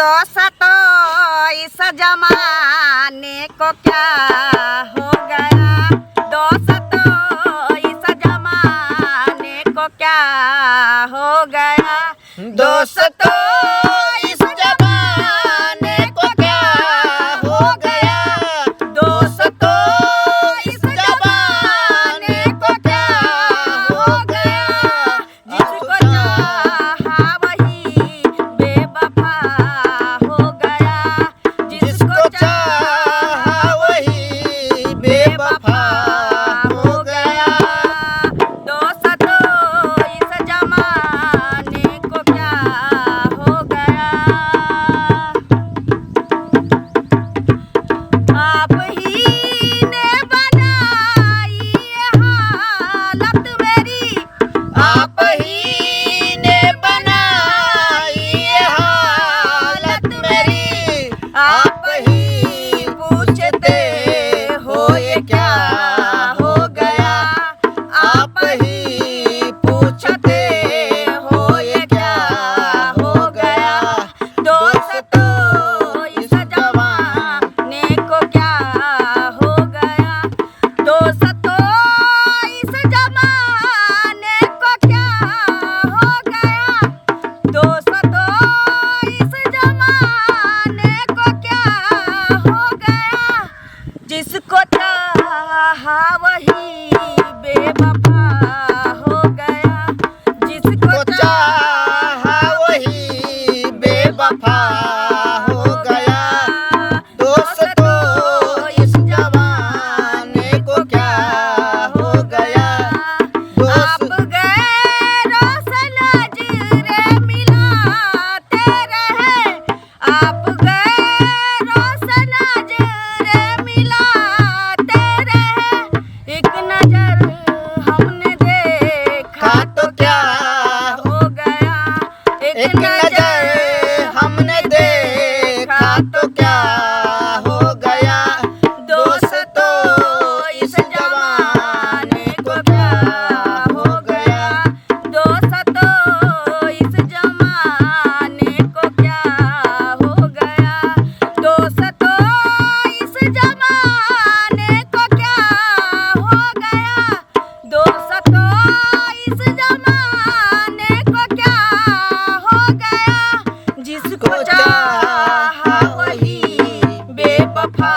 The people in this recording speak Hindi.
दोस्तों इस जमाने को क्या हो गया। दोस्तों इस जमाने को क्या हो गया। दोस्तों इस जमाने को क्या हो गया। दोस्तों इस जमाने को क्या हो गया। जिसको चाहा वही बेवफा हो गया। जिसको चाहा वही बेवफा हो गया। दोस्तों इस जमाने को क्या हो गया। आप ही ने बनाई ये हालत मेरी। आप ही ने बनाई ये हालत मेरी। आप ही पूछते हो ये क्या हो गया। आप ही पूछते हो ये क्या हो गया। दोस्तों इस जमाने को क्या हो गया। दोस्तों इस जमाने को क्या हो गया। दोस्तों इस जमाने को क्या हो गया। जिसको चाहा वही बेवफा हो गया। जिसको चाहा वही बेवफा हो गया। दोस्तों इस जमाने को क्या हो गया। आप गए रोशन नजरे मिलाते रहे। आप गए रोशन नजरे मिलाते रहे। एक नजर हमने देखा तो क्या हो गया। एक नजर हमने देखा तो क्या हो गया। दोस्तों इस जमाने को क्या हो गया। दोस्तों इस जमाने को क्या हो गया। दोस्तों इस जमाने को क्या हो गया। दोस्तों इस जमाने को क्या हो गया। जिसको चाहा वही बेवफा